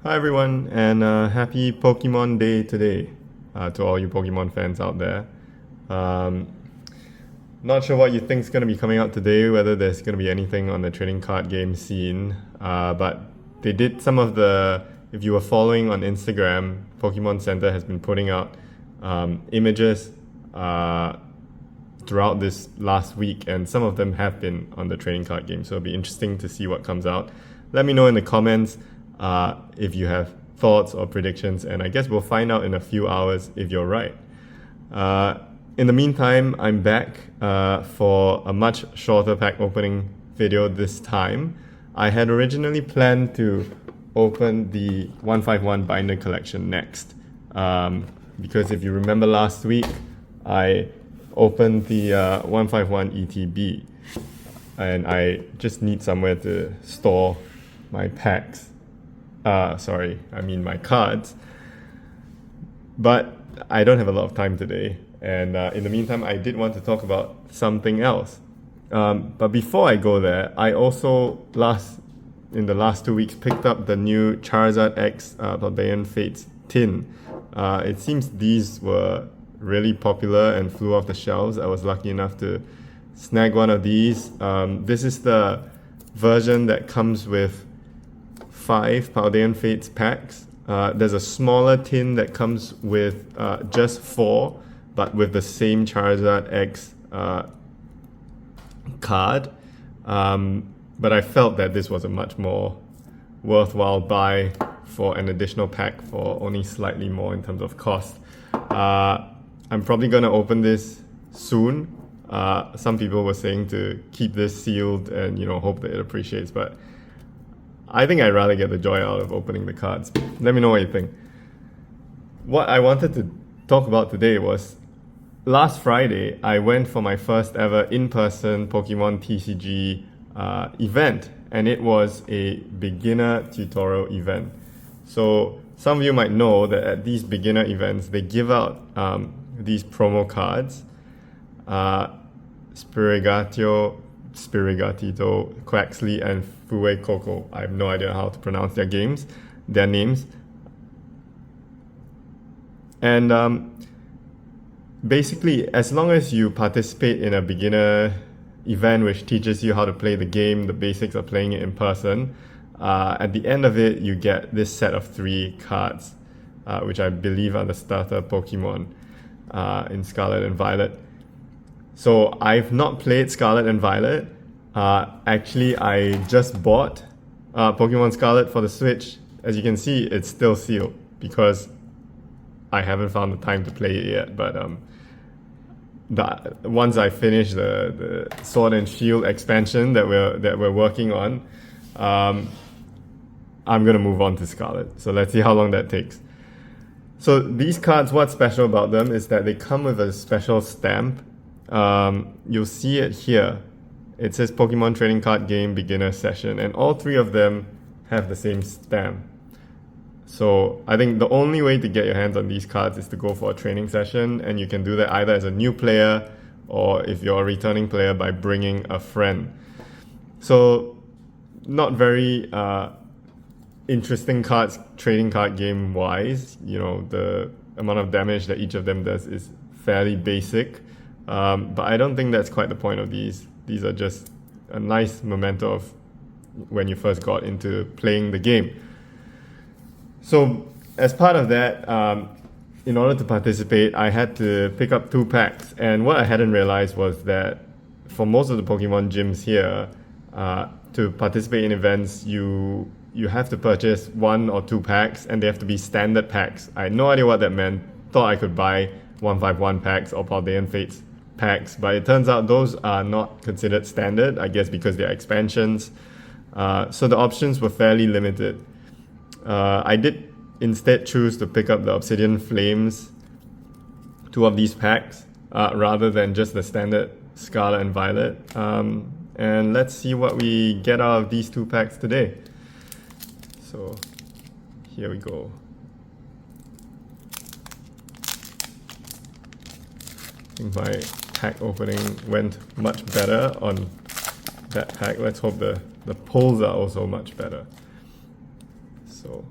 Hi everyone, and happy Pokemon Day today to all you Pokemon fans out there. Um, Not sure what you think is going to be coming out today, whether there's going to be anything on the trading card game scene, but they did some of the. If you were following on Instagram, Pokemon Center has been putting out images throughout this last week, and some of them have been on the trading card game, so it'll be interesting to see what comes out. Let me know in the comments if you have thoughts or predictions, and I guess we'll find out in a few hours if you're right. In the meantime, I'm back for a much shorter pack opening video this time. I had originally planned to open the 151 Binder Collection next, because if you remember last week, I opened the 151 ETB, and I just need somewhere to store my packs. My cards. But I don't have a lot of time today, and in the meantime, I did want to talk about something else. But before I go there, I also in the last 2 weeks picked up the new Charizard X Barbarian Fates tin. It seems these were really popular and flew off the shelves. I was lucky enough to snag one of these. This is the version that comes with 5 Paldean Fates packs. There's a smaller tin that comes with just 4, but with the same Charizard X card. But I felt that this was a much more worthwhile buy for an additional pack for only slightly more in terms of cost. I'm probably going to open this soon. Some people were saying to keep this sealed and hope that it appreciates, but I think I'd rather get the joy out of opening the cards. Let me know what you think. What I wanted to talk about today was last Friday, I went for my first ever in-person Pokemon TCG event, and it was a beginner tutorial event. So some of you might know that at these beginner events, they give out these promo cards, Spirigatito, Quaxley, and Fuecoco. I have no idea how to pronounce their names. And basically, as long as you participate in a beginner event which teaches you how to play the game, the basics of playing it in person, at the end of it, you get this set of 3 cards, which I believe are the starter Pokemon in Scarlet and Violet. So I've not played Scarlet and Violet. Actually, I just bought Pokemon Scarlet for the Switch. As you can see, it's still sealed because I haven't found the time to play it yet. But once I finish the Sword and Shield expansion that we're working on, I'm gonna move on to Scarlet. So let's see how long that takes. So these cards, what's special about them is that they come with a special stamp. You'll see it here. It says Pokemon Trading Card Game Beginner Session, and all 3 of them have the same stamp. So I think the only way to get your hands on these cards is to go for a training session, and you can do that either as a new player or if you're a returning player by bringing a friend. So not very interesting cards trading card game wise. The amount of damage that each of them does is fairly basic. But I don't think that's quite the point of these. These are just a nice memento of when you first got into playing the game. So as part of that, in order to participate, I had to pick up 2 packs. And what I hadn't realized was that for most of the Pokemon gyms here, to participate in events, you have to purchase 1 or 2 packs, and they have to be standard packs. I had no idea what that meant. Thought I could buy 151 packs or Paldean Fates packs, but it turns out those are not considered standard, I guess because they're expansions. So the options were fairly limited. I did instead choose to pick up the Obsidian Flames, 2 of these packs, rather than just the standard Scarlet and Violet. And let's see what we get out of these 2 packs today. So here we go. I think my pack opening went much better on that pack. Let's hope the pulls are also much better. So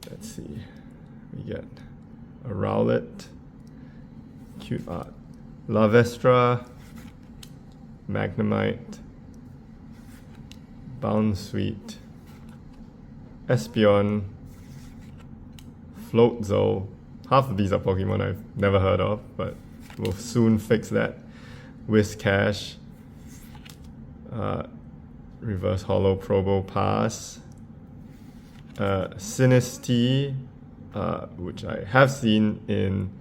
Let's see. We get a Rowlet, cute art, Lavestra, Magnemite, Bounsweet, Espeon, Floatzel. Half of these are Pokemon I've never heard of, but we'll soon fix that. Whiscash, Reverse Hollow Probopass, Sinistea, which I have seen in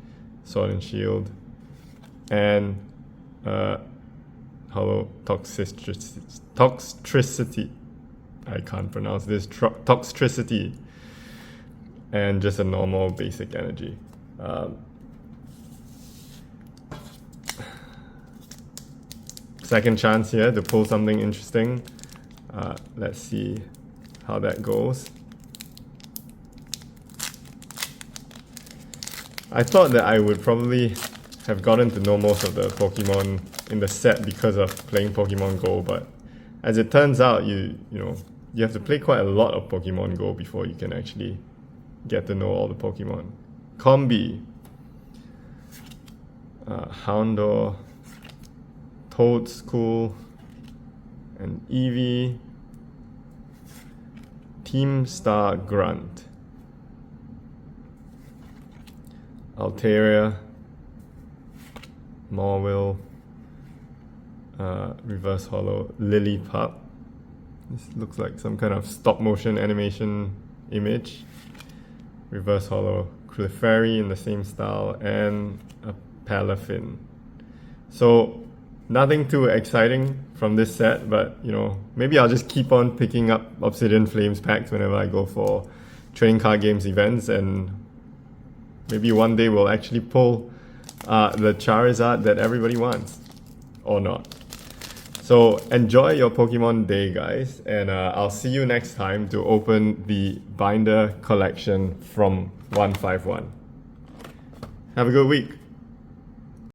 Sword and Shield, and Hollow Toxtricity. I can't pronounce this. Toxtricity. And just a normal basic energy. Second chance here to pull something interesting. Let's see how that goes. I thought that I would probably have gotten to know most of the Pokemon in the set because of playing Pokemon Go, but as it turns out, you have to play quite a lot of Pokemon Go before you can actually get to know all the Pokemon. Combi, Houndour, Toadscool, and Eevee, Team Star Grunt, Altaria, Morwhil, Reverse Hollow, Lillipup. This looks like some kind of stop motion animation image. Reverse Hollow, Clefairy in the same style, and a Palafin. So nothing too exciting from this set, but maybe I'll just keep on picking up Obsidian Flames packs whenever I go for trading card games events, and maybe one day we'll actually pull the Charizard that everybody wants, or not. So enjoy your Pokemon day, guys, and I'll see you next time to open the binder collection from 151. Have a good week.